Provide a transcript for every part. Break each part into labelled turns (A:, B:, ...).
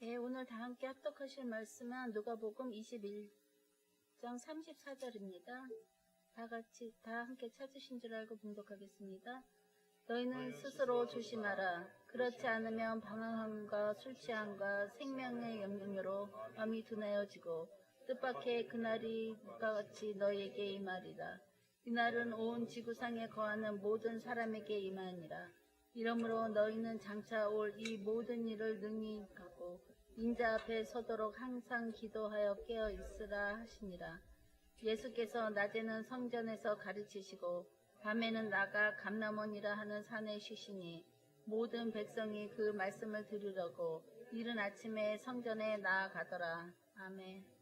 A: 네, 오늘 다 함께 합독하실 말씀은 누가복음 21장 34절입니다. 다 함께 찾으신 줄 알고 봉독하겠습니다. 너희는 스스로 조심하라. 그렇지 않으면 방황함과 술 취함과 생명의 염려로 마음이 둔하여지고 뜻밖의 그날이 물과 같이 너희에게 임하리라. 이날은 온 지구상에 거하는 모든 사람에게 임하니라. 이러므로 너희는 장차 올 이 모든 일을 능히 하고 인자 앞에 서도록 항상 기도하여 깨어 있으라 하시니라. 예수께서 낮에는 성전에서 가르치시고 밤에는 나가 감람원이라 하는 산에 쉬시니 모든 백성이 그 말씀을 들으려고 이른 아침에 성전에 나아가더라. 아멘.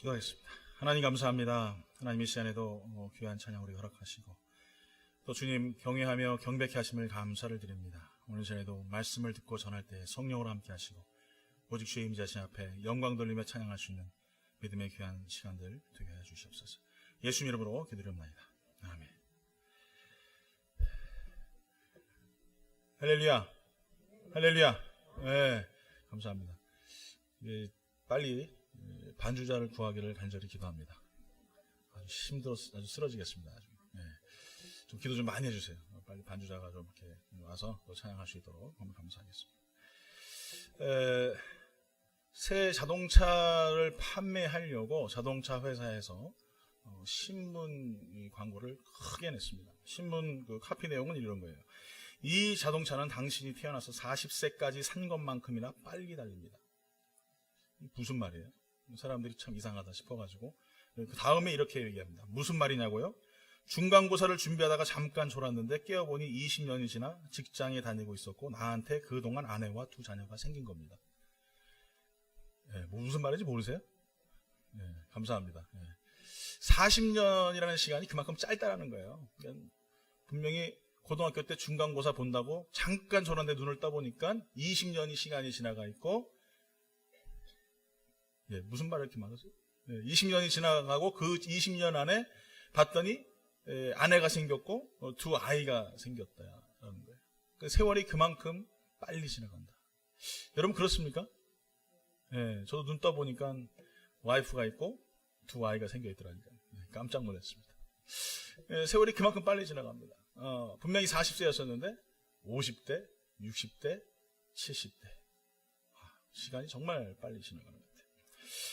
B: 기도하겠습니다. 하나님 감사합니다. 하나님 이 시간에도 귀한 찬양 우리 허락하시고 또 주님 경외하며 경배케 하심을 감사를 드립니다. 오늘 시간에도 말씀을 듣고 전할 때 성령으로 함께 하시고 오직 주의 임자신 앞에 영광 돌리며 찬양할 수 있는 믿음의 귀한 시간들 되게 해 주시옵소서. 예수 이름으로 기도드립니다. 아멘. 할렐루야. 할렐루야. 네, 감사합니다. 빨리 반주자를 구하기를 간절히 기도합니다. 아주 힘들어서 아주 쓰러지겠습니다. 아주. 네. 좀 기도 좀 많이 해주세요. 빨리 반주자가 좀 이렇게 와서 또 찬양할 수 있도록 너무 감사하겠습니다. 새 자동차를 판매하려고 자동차 회사에서 신문 광고를 크게 냈습니다. 신문 그 카피 내용은 이런 거예요. 이 자동차는 당신이 태어나서 40세까지 산 것만큼이나 빨리 달립니다. 무슨 말이에요? 사람들이 참 이상하다 싶어가지고 그 다음에 이렇게 얘기합니다. 무슨 말이냐고요? 중간고사를 준비하다가 잠깐 졸았는데 깨어보니 20년이 지나 직장에 다니고 있었고 나한테 그동안 아내와 2 자녀가 생긴 겁니다. 네, 무슨 말인지 모르세요? 네, 감사합니다. 네. 40년이라는 시간이 그만큼 짧다라는 거예요. 그러니까 분명히 고등학교 때 중간고사 본다고 잠깐 졸았는데 눈을 떠보니까 20년이 시간이 지나가 있고 무슨 말을 이렇게 말하세요? 20년이 지나가고 그 20년 안에 봤더니 아내가 생겼고 2 아이가 생겼다라는 거예요. 그 세월이 그만큼 빨리 지나간다. 여러분 그렇습니까? 저도 눈 떠보니까 와이프가 있고 2 아이가 생겨 있더라니까요. 깜짝 놀랐습니다. 세월이 그만큼 빨리 지나갑니다. 분명히 40세였었는데 50대, 60대, 70대. 시간이 정말 빨리 지나가는 것 같아요.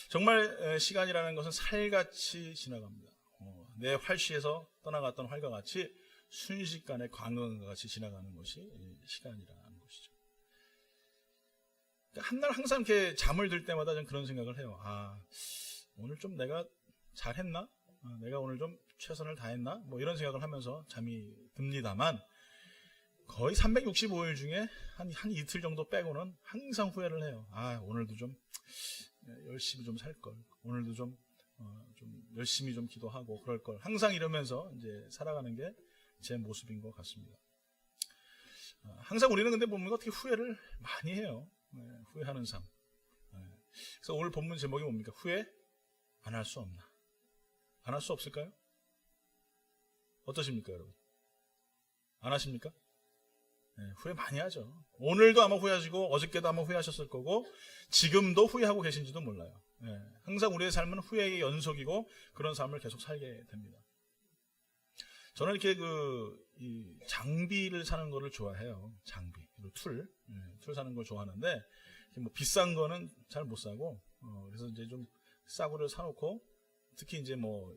B: 정말 시간이라는 것은 살같이 지나갑니다. 내 활시에서 떠나갔던 활과 같이 순식간에 광원과 같이 지나가는 것이 시간이라는 것이죠. 한날 항상 이렇게 잠을 들 때마다 저는 그런 생각을 해요. 오늘 좀 내가 잘했나? 내가 오늘 좀 최선을 다했나? 뭐 이런 생각을 하면서 잠이 듭니다만 거의 365일 중에 한 이틀 정도 빼고는 항상 후회를 해요. 오늘도 좀 열심히 좀 살 걸. 오늘도 좀 열심히 좀 기도하고 그럴 걸. 항상 이러면서 이제 살아가는 게 제 모습인 것 같습니다. 항상 우리는 근데 보면 어떻게 후회를 많이 해요. 후회하는 삶. 그래서 오늘 본문 제목이 뭡니까? 후회 안 할 수 없나? 안 할 수 없을까요? 어떠십니까, 여러분? 안 하십니까? 후회 많이 하죠. 오늘도 아마 후회하시고 어저께도 아마 후회하셨을 거고 지금도 후회하고 계신지도 몰라요. 항상 우리의 삶은 후회의 연속이고 그런 삶을 계속 살게 됩니다. 저는 이렇게 이 장비를 사는 거를 좋아해요. 장비, 툴 사는 걸 좋아하는데 뭐 비싼 거는 잘 못 사고 그래서 이제 좀 싸구려 사놓고 특히 이제 뭐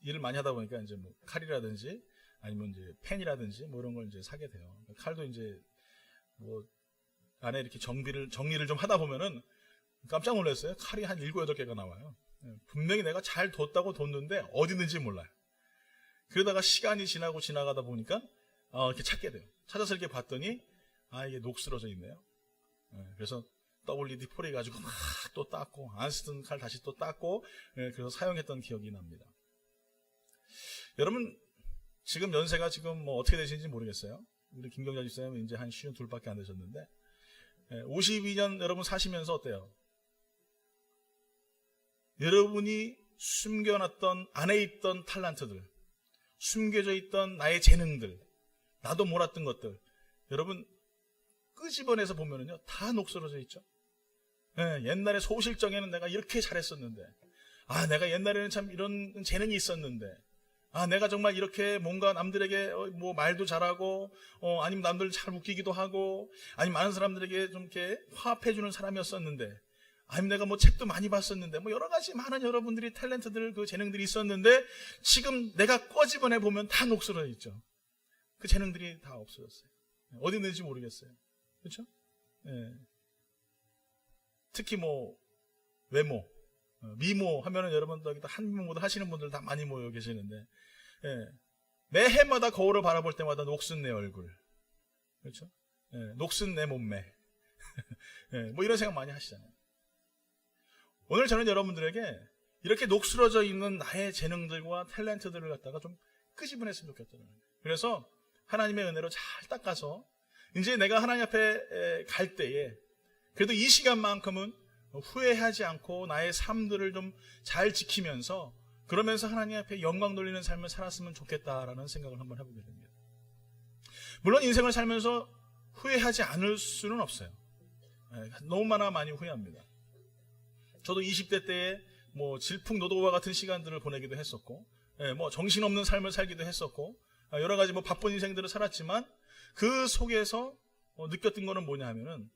B: 일을 많이 하다 보니까 이제 뭐 칼이라든지 아니면 이제 펜이라든지 뭐 이런 걸 이제 사게 돼요. 칼도 이제 뭐 안에 이렇게 정리를 좀 하다 보면은 깜짝 놀랐어요. 칼이 한 7, 8개가 나와요. 분명히 내가 잘 뒀다고 뒀는데 어디 있는지 몰라요. 그러다가 시간이 지나가다 보니까 이렇게 찾게 돼요. 찾아서 이렇게 봤더니 이게 녹슬어져 있네요. 그래서 WD-40 가지고 막 또 닦고 안 쓰던 칼 다시 또 닦고 그래서 사용했던 기억이 납니다. 여러분 지금 연세가 지금 뭐 어떻게 되시는지 모르겠어요. 우리 김경자 집사님은 이제 한 52밖에 안 되셨는데 52년 여러분 사시면서 어때요? 여러분이 숨겨놨던 안에 있던 탤런트들, 숨겨져 있던 나의 재능들, 나도 몰랐던 것들 여러분 끄집어내서 보면은요 다 녹슬어져 있죠. 옛날에 소실적에는 내가 이렇게 잘했었는데 내가 옛날에는 참 이런 재능이 있었는데 내가 정말 이렇게 뭔가 남들에게 뭐 말도 잘하고 아니면 남들 잘 웃기기도 하고 아니면 많은 사람들에게 좀 이렇게 화합해주는 사람이었었는데 아니면 내가 뭐 책도 많이 봤었는데 뭐 여러 가지 많은 여러분들이 탤런트들 그 재능들이 있었는데 지금 내가 꺼집어내 보면 다 녹슬어 있죠. 그 재능들이 다 없어졌어요. 어디 있는지 모르겠어요. 그렇죠? 특히 뭐 외모, 미모 하면은 여러분 여기 한미모도 하시는 분들 다 많이 모여 계시는데 매 해마다 거울을 바라볼 때마다 녹슨 내 얼굴, 그렇죠? 녹슨 내 몸매, 뭐 이런 생각 많이 하시잖아요. 오늘 저는 여러분들에게 이렇게 녹슬어져 있는 나의 재능들과 탤런트들을 갖다가 좀 끄집어냈으면 좋겠다는 거예요. 그래서 하나님의 은혜로 잘 닦아서 이제 내가 하나님 앞에 갈 때에 그래도 이 시간만큼은 후회하지 않고 나의 삶들을 좀 잘 지키면서 그러면서 하나님 앞에 영광 돌리는 삶을 살았으면 좋겠다라는 생각을 한번 해보게 됩니다. 물론 인생을 살면서 후회하지 않을 수는 없어요. 너무 많이 후회합니다. 저도 20대 때에 뭐 질풍노도와 같은 시간들을 보내기도 했었고, 뭐 정신없는 삶을 살기도 했었고, 여러 가지 뭐 바쁜 인생들을 살았지만 그 속에서 느꼈던 거는 뭐냐 하면은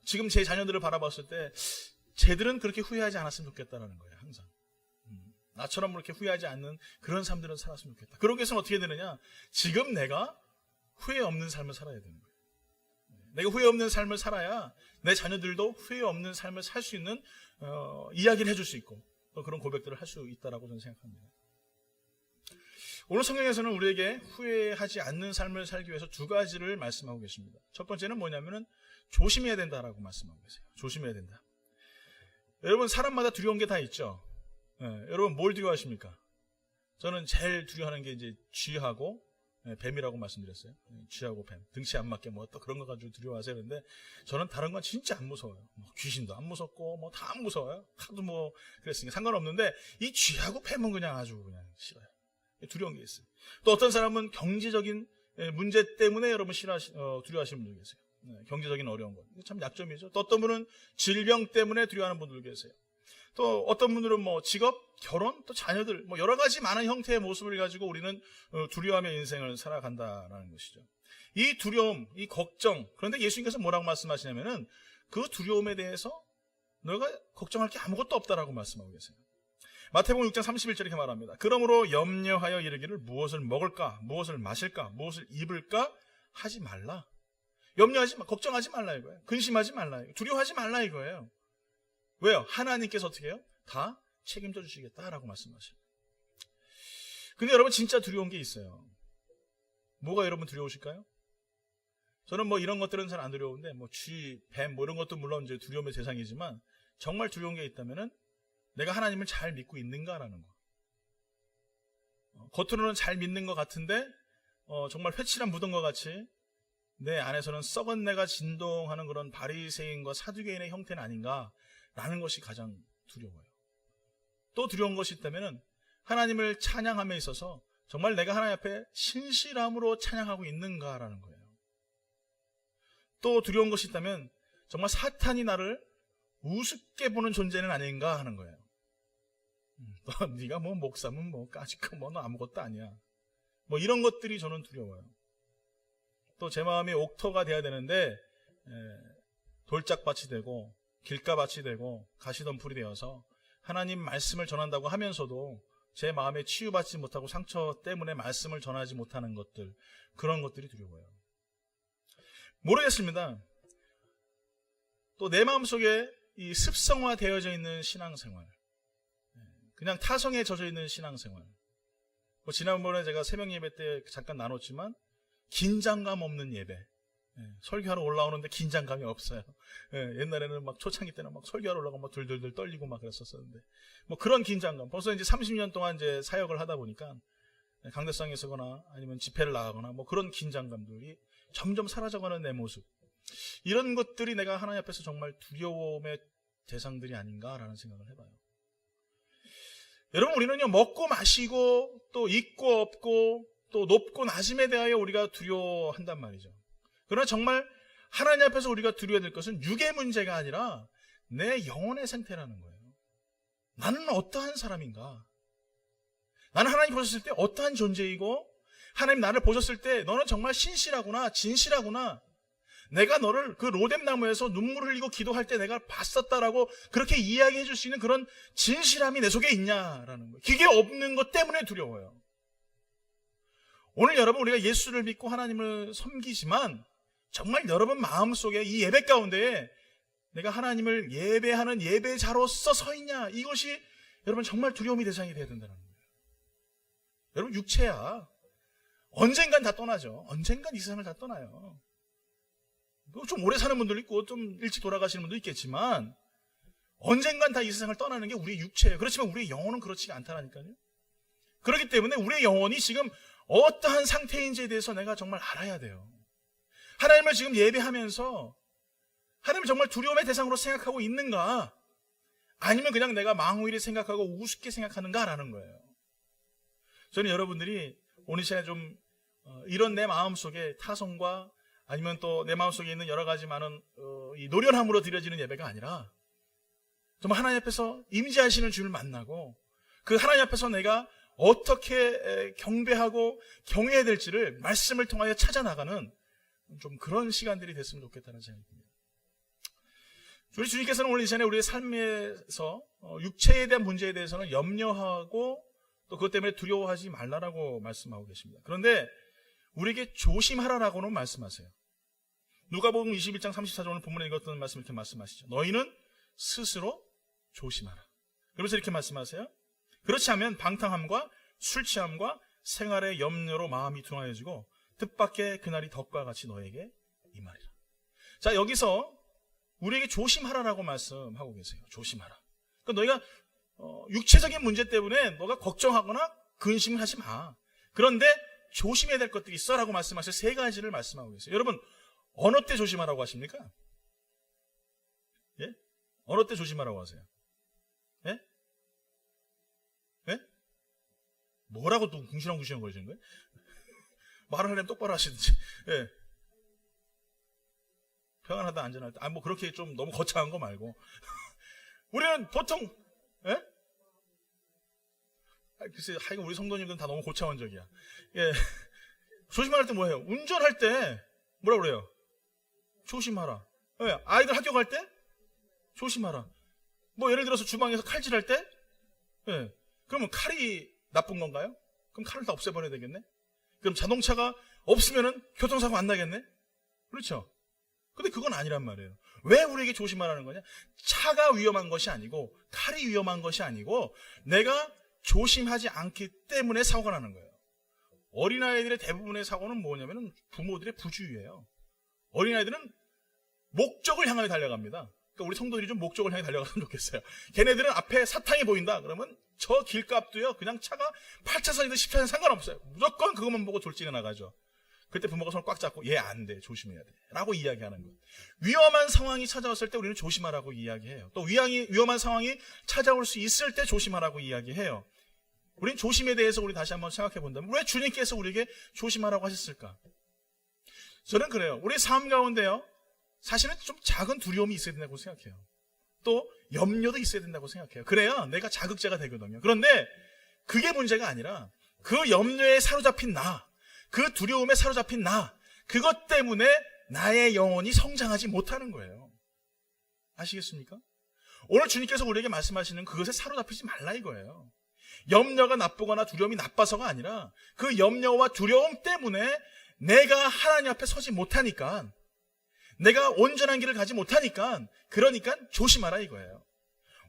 B: 지금 제 자녀들을 바라봤을 때 쟤들은 그렇게 후회하지 않았으면 좋겠다라는 거예요. 항상 나처럼 그렇게 후회하지 않는 그런 삶들은 살았으면 좋겠다. 그러기 위해서는 어떻게 되느냐, 지금 내가 후회 없는 삶을 살아야 되는 거예요. 내가 후회 없는 삶을 살아야 내 자녀들도 후회 없는 삶을 살 수 있는 이야기를 해줄 수 있고 또 그런 고백들을 할 수 있다라고 저는 생각합니다. 오늘 성경에서는 우리에게 후회하지 않는 삶을 살기 위해서 두 가지를 말씀하고 계십니다. 첫 번째는 뭐냐면은 조심해야 된다라고 말씀하고 계세요. 조심해야 된다. 여러분, 사람마다 두려운 게 다 있죠. 여러분 뭘 두려워하십니까? 저는 제일 두려워하는 게 이제 쥐하고 뱀이라고 말씀드렸어요. 쥐하고 뱀, 등치 안 맞게 뭐 또 그런 거 가지고 두려워하세요. 그런데 저는 다른 건 진짜 안 무서워요. 뭐 귀신도 안 무섭고 뭐 다 안 무서워요. 하도 뭐 그랬으니까 상관없는데 이 쥐하고 뱀은 그냥 아주 그냥 싫어요. 두려운 게 있어요. 또 어떤 사람은 경제적인 문제 때문에 여러분 두려워하시는 분들 계세요. 경제적인 어려운 것, 참 약점이죠. 또 어떤 분은 질병 때문에 두려워하는 분들 계세요. 또 어떤 분들은 뭐 직업, 결혼, 또 자녀들, 뭐 여러 가지 많은 형태의 모습을 가지고 우리는 두려워하며 인생을 살아간다라는 것이죠. 이 두려움, 이 걱정, 그런데 예수님께서 뭐라고 말씀하시냐면은 그 두려움에 대해서 너가 걱정할 게 아무것도 없다라고 말씀하고 계세요. 마태복음 6장 31절 이렇게 말합니다. 그러므로 염려하여 이르기를 무엇을 먹을까, 무엇을 마실까, 무엇을 입을까 하지 말라. 염려하지 마, 걱정하지 말라 이거예요. 근심하지 말라 이거예요. 두려워하지 말라 이거예요. 왜요? 하나님께서 어떻게 해요? 다 책임져 주시겠다라고 말씀하셔요. 근데 여러분 진짜 두려운 게 있어요. 뭐가 여러분 두려우실까요? 저는 뭐 이런 것들은 잘 안 두려운데 뭐 쥐, 뱀 뭐 이런 것도 물론 이제 두려움의 대상이지만 정말 두려운 게 있다면은 내가 하나님을 잘 믿고 있는가라는 거. 겉으로는 잘 믿는 것 같은데 정말 회칠한 무덤과 같이 내 안에서는 썩은 내가 진동하는 그런 바리새인과 사두개인의 형태는 아닌가라는 것이 가장 두려워요. 또 두려운 것이 있다면 하나님을 찬양함에 있어서 정말 내가 하나님 앞에 신실함으로 찬양하고 있는가라는 거예요. 또 두려운 것이 있다면 정말 사탄이 나를 우습게 보는 존재는 아닌가 하는 거예요. 너 네가 뭐 목사면 뭐 까짓거 뭐 너 아무것도 아니야. 뭐 이런 것들이 저는 두려워요. 또 제 마음이 옥토가 돼야 되는데 돌짝밭이 되고 길가밭이 되고 가시덤불이 되어서 하나님 말씀을 전한다고 하면서도 제 마음에 치유받지 못하고 상처 때문에 말씀을 전하지 못하는 것들, 그런 것들이 두려워요. 모르겠습니다. 또 내 마음속에 이 습성화되어져 있는 신앙생활, 그냥 타성에 젖어 있는 신앙생활. 뭐 지난번에 제가 새벽 예배 때 잠깐 나눴지만 긴장감 없는 예배. 설교하러 올라오는데 긴장감이 없어요. 옛날에는 막 초창기 때는 막 설교하러 올라가고 막 들들들 떨리고 막 그랬었는데 뭐 그런 긴장감. 벌써 이제 30년 동안 이제 사역을 하다 보니까 강대상에 서거나 아니면 집회를 나가거나 뭐 그런 긴장감들이 점점 사라져가는 내 모습. 이런 것들이 내가 하나님 앞에서 정말 두려움의 대상들이 아닌가라는 생각을 해봐요. 여러분, 우리는요, 먹고 마시고 또 있고 없고 또 높고 낮음에 대하여 우리가 두려워한단 말이죠. 그러나 정말 하나님 앞에서 우리가 두려워야 될 것은 육의 문제가 아니라 내 영혼의 상태라는 거예요. 나는 어떠한 사람인가? 나는 하나님 보셨을 때 어떠한 존재이고 하나님 나를 보셨을 때 너는 정말 신실하구나, 진실하구나. 내가 너를 그 로뎀 나무에서 눈물 흘리고 기도할 때 내가 봤었다라고 그렇게 이야기해 줄 수 있는 그런 진실함이 내 속에 있냐라는 거예요. 그게 없는 것 때문에 두려워요. 오늘 여러분, 우리가 예수를 믿고 하나님을 섬기지만 정말 여러분 마음속에 이 예배 가운데에 내가 하나님을 예배하는 예배자로서 서 있냐, 이것이 여러분 정말 두려움의 대상이 되어야 된다는 거예요. 여러분, 육체야 언젠간 다 떠나죠. 언젠간 이 세상을 다 떠나요. 좀 오래 사는 분들 있고 좀 일찍 돌아가시는 분도 있겠지만 언젠간 다 이 세상을 떠나는 게 우리의 육체예요. 그렇지만 우리의 영혼은 그렇지가 않다라니까요. 그렇기 때문에 우리의 영혼이 지금 어떠한 상태인지에 대해서 내가 정말 알아야 돼요. 하나님을 지금 예배하면서 하나님을 정말 두려움의 대상으로 생각하고 있는가? 아니면 그냥 내가 망우일에 생각하고 우습게 생각하는가라는 거예요. 저는 여러분들이 오늘 시간에 좀 이런 내 마음속에 타성과 아니면 또 내 마음속에 있는 여러 가지 많은 이 노련함으로 드려지는 예배가 아니라 정말 하나님 앞에서 임재하시는 주를 만나고 그 하나님 앞에서 내가 어떻게 경배하고 경외해야 될지를 말씀을 통하여 찾아나가는 좀 그런 시간들이 됐으면 좋겠다는 생각이 듭니다. 우리 주님께서는 오늘 이 시간에 우리의 삶에서 육체에 대한 문제에 대해서는 염려하고 또 그것 때문에 두려워하지 말라라고 말씀하고 계십니다. 그런데 우리에게 조심하라라고는 말씀하세요. 누가복음 21장 34절 오늘 본문에 읽었던 말씀 이렇게 말씀하시죠. 너희는 스스로 조심하라. 그러면서 이렇게 말씀하세요. 그렇지 않으면 방탕함과 술 취함과 생활의 염려로 마음이 둔하여지고 뜻밖의 그날이 덕과 같이 너에게 임하리라. 자, 여기서 우리에게 조심하라라고 말씀하고 계세요. 조심하라. 그러니까 너희가 육체적인 문제 때문에 너가 걱정하거나 근심하지 마. 그런데 조심해야 될 것들이 있어라고 말씀하셔서 세 가지를 말씀하고 계세요. 여러분, 어느 때 조심하라고 하십니까? 예? 어느 때 조심하라고 하세요? 예? 예? 뭐라고 또 궁시렁궁시렁 거리시는 거예요? 말을 하려면 똑바로 하시든지. 예. 평안하다, 안전할 때. 뭐 그렇게 좀 너무 거창한 거 말고. 우리는 보통, 예? 글쎄, 하여간 우리 성도님들은 다 너무 고차원적이야. 예. 조심할 때 뭐예요? 운전할 때, 뭐라 그래요? 조심하라. 예. 아이들 학교 갈 때? 조심하라. 뭐 예를 들어서 주방에서 칼질할 때? 예. 그러면 칼이 나쁜 건가요? 그럼 칼을 다 없애버려야 되겠네? 그럼 자동차가 없으면은 교통사고 안 나겠네? 그렇죠? 근데 그건 아니란 말이에요. 왜 우리에게 조심하라는 거냐? 차가 위험한 것이 아니고 칼이 위험한 것이 아니고 내가 조심하지 않기 때문에 사고가 나는 거예요. 어린아이들의 대부분의 사고는 뭐냐면 부모들의 부주의예요. 어린아이들은 목적을 향하여 달려갑니다. 그러니까 우리 성도들이 좀 목적을 향해 달려갔으면 좋겠어요. 걔네들은 앞에 사탕이 보인다 그러면 저 길값도요 그냥 차가 8차선이든 10차선 상관없어요. 무조건 그것만 보고 돌진해 나가죠. 그때 부모가 손을 꽉 잡고 얘 안 돼, 조심해야 돼 라고 이야기하는 거예요. 위험한 상황이 찾아왔을 때 우리는 조심하라고 이야기해요. 또 위험한 상황이 찾아올 수 있을 때 조심하라고 이야기해요. 우리는 조심에 대해서 우리 다시 한번 생각해 본다면 왜 주님께서 우리에게 조심하라고 하셨을까? 저는 그래요. 우리 삶 가운데요 사실은 좀 작은 두려움이 있어야 된다고 생각해요. 또 염려도 있어야 된다고 생각해요. 그래야 내가 자극제가 되거든요. 그런데 그게 문제가 아니라 그 염려에 사로잡힌 나, 그 두려움에 사로잡힌 나, 그것 때문에 나의 영혼이 성장하지 못하는 거예요. 아시겠습니까? 오늘 주님께서 우리에게 말씀하시는 그것에 사로잡히지 말라 이거예요. 염려가 나쁘거나 두려움이 나빠서가 아니라 그 염려와 두려움 때문에 내가 하나님 앞에 서지 못하니까, 내가 온전한 길을 가지 못하니까, 그러니까 조심하라 이거예요.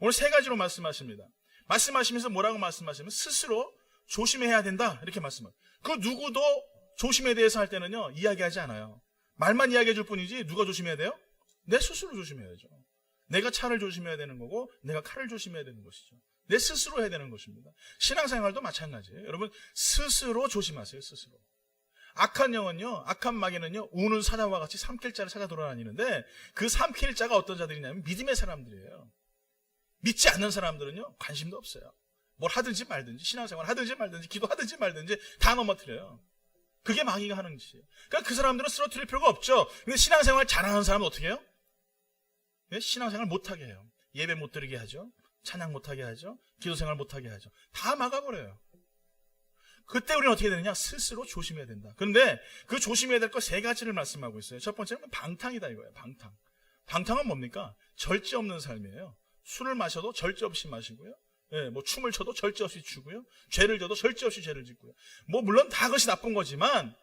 B: 오늘 세 가지로 말씀하십니다. 말씀하시면서 뭐라고 말씀하시면 스스로 조심해야 된다 이렇게 말씀합니다. 그 누구도 조심에 대해서 할 때는요 이야기하지 않아요. 말만 이야기해 줄 뿐이지 누가 조심해야 돼요? 내 스스로 조심해야죠. 내가 차를 조심해야 되는 거고 내가 칼을 조심해야 되는 것이죠. 내 스스로 해야 되는 것입니다. 신앙생활도 마찬가지예요. 여러분 스스로 조심하세요. 스스로. 악한 영은요, 악한 마귀는요 우는 사자와 같이 삼킬 자를 찾아 돌아다니는데 그 삼킬 자가 어떤 자들이냐면 믿음의 사람들이에요. 믿지 않는 사람들은요 관심도 없어요. 뭘 하든지 말든지 신앙생활 하든지 말든지 기도하든지 말든지 다 넘어뜨려요. 그게 마귀가 하는 짓이에요. 그러니까 그 사람들은 쓰러뜨릴 필요가 없죠. 근데 신앙생활 잘하는 사람은 어떻게 해요? 네? 신앙생활 못하게 해요. 예배 못 드리게 하죠. 찬양 못하게 하죠. 기도생활 못하게 하죠. 다 막아버려요. 그때 우리는 어떻게 되느냐? 스스로 조심해야 된다. 그런데 그 조심해야 될 것 세 가지를 말씀하고 있어요. 첫 번째는 방탕이다 이거예요. 방탕. 방탕은 뭡니까? 절제 없는 삶이에요. 술을 마셔도 절제 없이 마시고요. 예, 뭐 춤을 춰도 절제 없이 추고요. 죄를 져도 절제 없이 죄를 짓고요. 뭐 물론 다 그것이 나쁜 거지만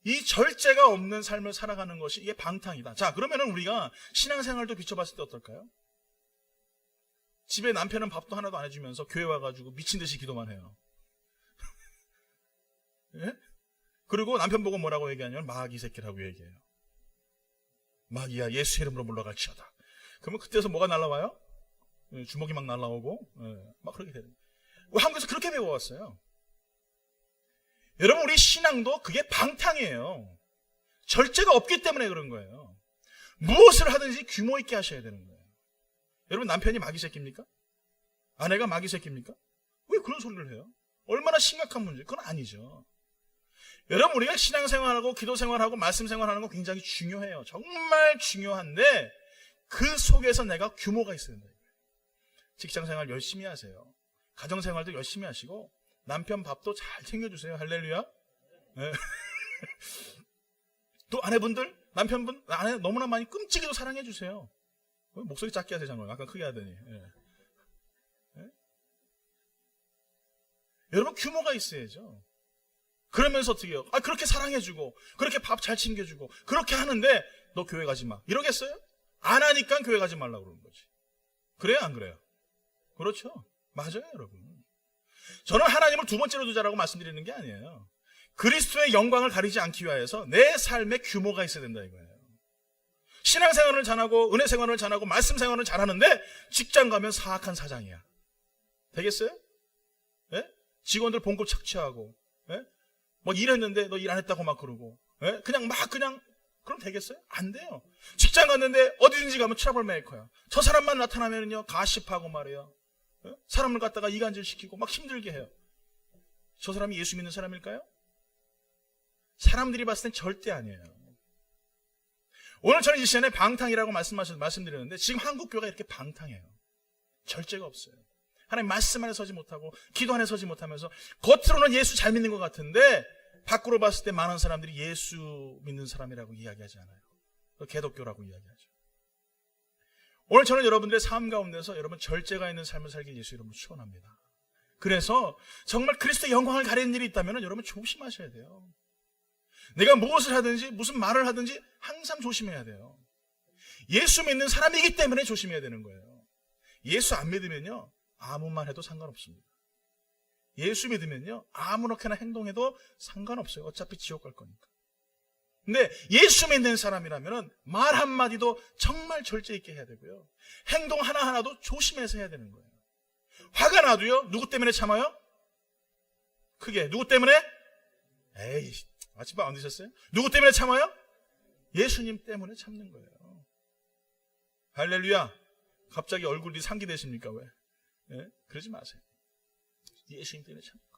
B: 이 절제가 없는 삶을 살아가는 것이 이게 방탕이다. 자, 그러면은 우리가 신앙생활도 비춰봤을 때 어떨까요? 집에 남편은 밥도 하나도 안 해주면서 교회 와가지고 미친 듯이 기도만 해요. 예? 그리고 남편 보고 뭐라고 얘기하냐면 마귀 새끼라고 얘기해요. 마귀야 예수 이름으로 물러갈지어다. 그러면 그때서 뭐가 날라와요? 주먹이 막 날라오고 막 그렇게 되는 거예요. 한국에서 그렇게 배워왔어요. 여러분, 우리 신앙도 그게 방탕이에요. 절제가 없기 때문에 그런 거예요. 무엇을 하든지 규모 있게 하셔야 되는 거예요. 여러분, 남편이 마귀 새끼입니까? 아내가 마귀 새끼입니까? 왜 그런 소리를 해요? 얼마나 심각한 문제? 그건 아니죠. 여러분, 우리가 신앙생활하고 기도생활하고 말씀생활하는 건 굉장히 중요해요. 정말 중요한데 그 속에서 내가 규모가 있어야 된다. 직장생활 열심히 하세요. 가정생활도 열심히 하시고 남편 밥도 잘 챙겨주세요. 할렐루야. 네. 또 아내분들, 남편분, 아내 너무나 많이 끔찍이도 사랑해주세요. 목소리 작게 하세요. 약간 크게 하더니. 네. 네? 여러분, 규모가 있어야죠. 그러면서 어떻게 해요? 그렇게 사랑해주고 그렇게 밥 잘 챙겨주고 그렇게 하는데 너 교회 가지 마. 이러겠어요? 안 하니까 교회 가지 말라고 그러는 거지. 그래요? 안 그래요? 그렇죠. 맞아요, 여러분. 저는 하나님을 두 번째로 두자라고 말씀드리는 게 아니에요. 그리스도의 영광을 가리지 않기 위하여서 내 삶에 규모가 있어야 된다 이거예요. 신앙생활을 잘하고 은혜생활을 잘하고 말씀생활을 잘하는데 직장 가면 사악한 사장이야. 되겠어요? 예? 직원들 봉급 착취하고 예? 뭐 일했는데 너 일 안 했다고 막 그러고 예? 그냥 그럼 되겠어요? 안 돼요. 직장 갔는데 어디든지 가면 트러블 메이커야. 저 사람만 나타나면요 가십하고 말이에요. 예? 사람을 갖다가 이간질 시키고 막 힘들게 해요. 저 사람이 예수 믿는 사람일까요? 사람들이 봤을 땐 절대 아니에요. 오늘 저는 이 시간에 방탕이라고 말씀드렸는데 지금 한국 교회가 이렇게 방탕해요. 절제가 없어요. 하나님 말씀 안에 서지 못하고 기도 안에 서지 못하면서 겉으로는 예수 잘 믿는 것 같은데 밖으로 봤을 때 많은 사람들이 예수 믿는 사람이라고 이야기하지 않아요. 개독교라고 이야기하죠. 오늘 저는 여러분들의 삶 가운데서 여러분 절제가 있는 삶을 살길 예수 이름으로 축원합니다. 그래서 정말 그리스도의 영광을 가리는 일이 있다면 여러분 조심하셔야 돼요. 내가 무엇을 하든지 무슨 말을 하든지 항상 조심해야 돼요. 예수 믿는 사람이기 때문에 조심해야 되는 거예요. 예수 안 믿으면요 아무 말 해도 상관없습니다. 예수 믿으면요 아무렇게나 행동해도 상관없어요. 어차피 지옥 갈 거니까. 근데 예수 믿는 사람이라면 말 한마디도 정말 절제 있게 해야 되고요. 행동 하나하나도 조심해서 해야 되는 거예요. 화가 나도요 누구 때문에 참아요? 크게 누구 때문에? 에이 아침밥 안 드셨어요? 누구 때문에 참아요? 예수님 때문에 참는 거예요. 할렐루야. 갑자기 얼굴이 상기되십니까? 왜? 예? 그러지 마세요. 예수님 때문에 참는 거예요.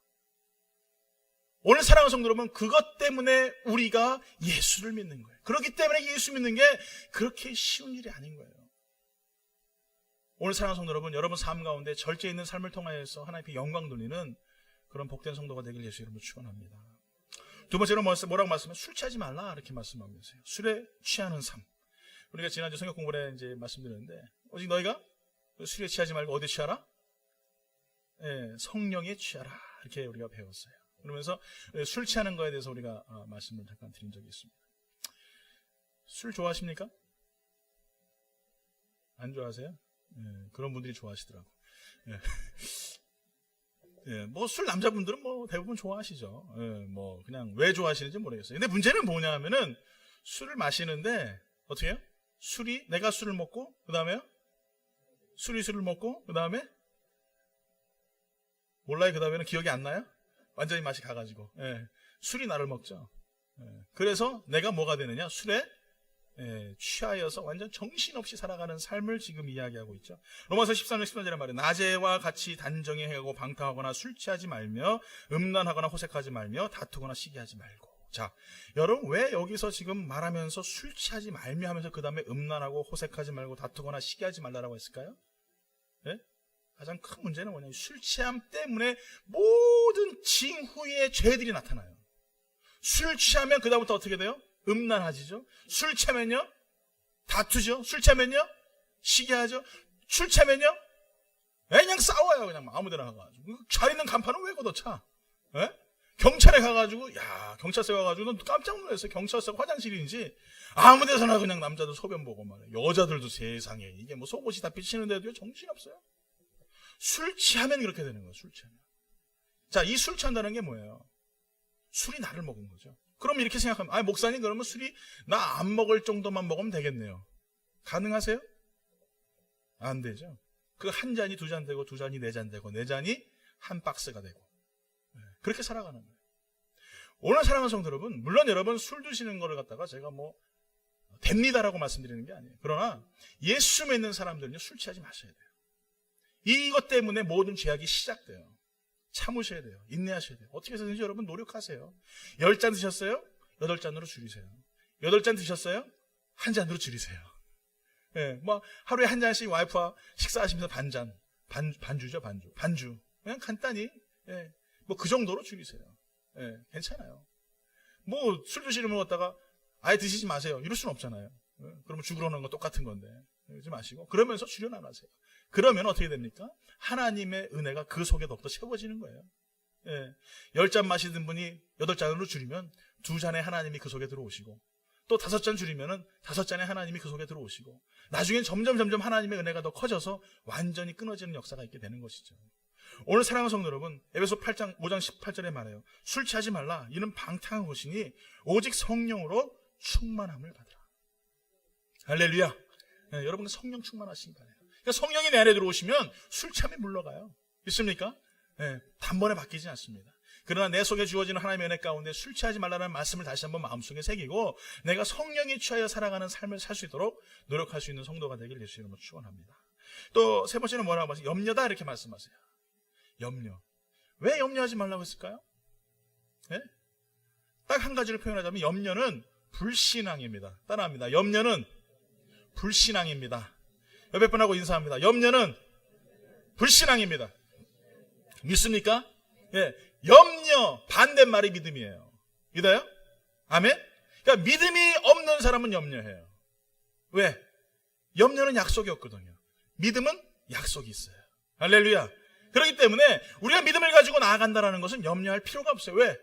B: 오늘 사랑하는 성도 여러분, 그것 때문에 우리가 예수를 믿는 거예요. 그렇기 때문에 예수 믿는 게 그렇게 쉬운 일이 아닌 거예요. 오늘 사랑하는 성도 여러분, 여러분 삶 가운데 절제 있는 삶을 통하여서 하나님께 영광 돌리는 그런 복된 성도가 되길 예수 이름으로 축원합니다. 두 번째로 뭐라고 말씀해요? 술 취하지 말라 이렇게 말씀하면서요. 술에 취하는 삶. 우리가 지난주 성경 공부에 이제 말씀드렸는데 오직 너희가 술에 취하지 말고 어디 취하라? 예, 성령에 취하라 이렇게 우리가 배웠어요. 그러면서 술 취하는 거에 대해서 우리가 말씀을 잠깐 드린 적이 있습니다. 술 좋아하십니까? 안 좋아하세요? 예, 그런 분들이 좋아하시더라고. 예. 예, 뭐 술 남자분들은 뭐 대부분 좋아하시죠. 예, 뭐 그냥 왜 좋아하시는지 모르겠어요. 근데 문제는 뭐냐면은 술을 마시는데 어떻게 해요? 내가 술을 먹고 그 다음에요? 술을 먹고 그 다음에 몰라요. 그 다음에는 기억이 안 나요? 완전히 맛이 가가지고 술이 나를 먹죠. 그래서 내가 뭐가 되느냐? 술에 취하여서 완전 정신없이 살아가는 삶을 지금 이야기하고 있죠. 로마서 13장 14절에 말해요. 낮에와 같이 단정히 행하고 방탕하거나 술 취하지 말며 음란하거나 호색하지 말며 다투거나 시기하지 말고. 자, 여러분 왜 여기서 지금 말하면서 술 취하지 말며 하면서 그 다음에 음란하고 호색하지 말고 다투거나 시기하지 말라라고 했을까요? 네? 가장 큰 문제는 뭐냐면 술 취함 때문에 모든 징후의 죄들이 나타나요. 술 취하면 그 다음부터 어떻게 돼요? 음란하지죠. 술 취하면요 다투죠. 술 취하면요 시기하죠. 술 취하면요 그냥 싸워요. 그냥 아무데나 가가지고 잘 있는 간판은 왜 걷어차? 경찰에 가가지고 경찰서에 가가지고 넌 깜짝 놀랐어요. 경찰서가 화장실인지 아무데서나 그냥 남자들 소변 보고 말이에요. 여자들도 세상에 이게 뭐 속옷이 다 비치는데도 정신없어요. 술 취하면 그렇게 되는 거예요. 술 취하면. 자, 이 술 취한다는 게 뭐예요? 술이 나를 먹은 거죠. 그럼 이렇게 생각하면 목사님 그러면 술이 나 안 먹을 정도만 먹으면 되겠네요. 가능하세요? 안 되죠. 그 한 잔이 두 잔 되고 두 잔이 네 잔 되고 네 잔이 한 박스가 되고 그렇게 살아가는 거예요. 오늘 사랑하는 성도 여러분, 물론 여러분 술 드시는 거를 갖다가 제가 뭐 됩니다라고 말씀드리는 게 아니에요. 그러나 예수 믿는 사람들은요, 술 취하지 마셔야 돼요. 이것 때문에 모든 죄악이 시작돼요. 참으셔야 돼요. 인내하셔야 돼요. 어떻게 해서든지 여러분 노력하세요. 10잔 드셨어요? 8잔으로 줄이세요. 8잔 드셨어요? 한 잔으로 줄이세요. 예, 뭐 하루에 한 잔씩 와이프와 식사하시면서 반주죠, 반주. 그냥 간단히 뭐 그 정도로 줄이세요. 괜찮아요. 뭐 술 드시는 거 갖다가 아예 드시지 마세요. 이럴 수는 없잖아요. 그러면 죽으러 오는 거 똑같은 건데 그러지 마시고 그러면서 줄여나가세요. 그러면 어떻게 됩니까? 하나님의 은혜가 그 속에 더욱더 채워지는 거예요. 10잔 마시던 분이 8잔으로 줄이면 2잔에 하나님이 그 속에 들어오시고 또 5잔 줄이면은 5잔에 하나님이 그 속에 들어오시고 나중엔 점점 하나님의 은혜가 더 커져서 완전히 끊어지는 역사가 있게 되는 것이죠. 오늘 사랑하는 성도 여러분, 에베소 5장 18절에 말해요. 술 취하지 말라. 이는 방탕한 것이니 오직 성령으로 충만함을 받으라. 할렐루야. 여러분 성령 충만하시기 바래요. 그러니까 성령이 내 안에 들어오시면 술 취함이 물러가요. 있습니까? 단번에 바뀌지 않습니다. 그러나 내 속에 주어지는 하나님의 은혜 가운데 술 취하지 말라는 말씀을 다시 한번 마음속에 새기고 내가 성령에 취하여 살아가는 삶을 살 수 있도록 노력할 수 있는 성도가 되길 예수 이름으로 축원합니다. 또 세 번째는 뭐라고 하세요? 염려다 이렇게 말씀하세요. 염려. 왜 염려하지 말라고 했을까요? 딱 한 가지를 표현하자면 염려는 불신앙입니다. 따라합니다. 염려는 불신앙입니다. 옆에 분하고 인사합니다. 염려는 불신앙입니다. 믿습니까? 염려 반대말이 믿음이에요. 믿어요? 아멘? 그러니까 믿음이 없는 사람은 염려해요. 왜? 염려는 약속이 없거든요. 믿음은 약속이 있어요. 할렐루야. 그렇기 때문에 우리가 믿음을 가지고 나아간다는 것은 염려할 필요가 없어요. 왜?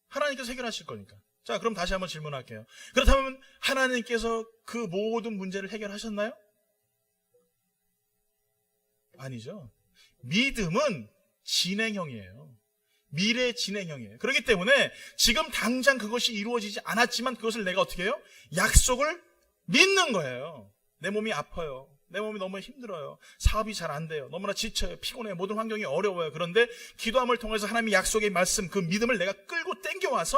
B: 하나님께서 해결하실 거니까. 자, 그럼 다시 한번 질문할게요. 그렇다면 하나님께서 그 모든 문제를 해결하셨나요? 아니죠. 믿음은 진행형이에요. 미래 진행형이에요. 그렇기 때문에 지금 당장 그것이 이루어지지 않았지만 그것을 내가 어떻게 해요? 약속을 믿는 거예요. 내 몸이 아파요. 내 몸이 너무 힘들어요. 사업이 잘 안 돼요. 너무나 지쳐요. 피곤해요. 모든 환경이 어려워요. 그런데 기도함을 통해서 하나님의 약속의 말씀, 그 믿음을 내가 끌고 땡겨와서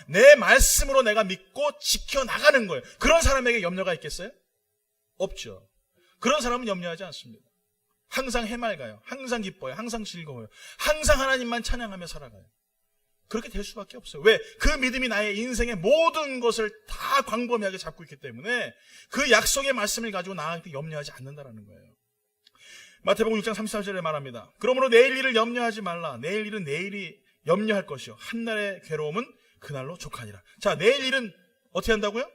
B: 내 말씀으로 내가 믿고 지켜나가는 거예요. 그런 사람에게 염려가 있겠어요? 없죠. 그런 사람은 염려하지 않습니다. 항상 해맑아요. 항상 기뻐요. 항상 즐거워요. 항상 하나님만 찬양하며 살아가요. 그렇게 될 수밖에 없어요. 왜? 그 믿음이 나의 인생의 모든 것을 다 광범위하게 잡고 있기 때문에 그 약속의 말씀을 가지고 나아갈 때 염려하지 않는다는 거예요. 마태복음 6장 33절에 말합니다. 그러므로 내일 일을 염려하지 말라. 내일 일은 내일이 염려할 것이요. 한날의 괴로움은 그날로 족하니라. 자, 내일 일은 어떻게 한다고요?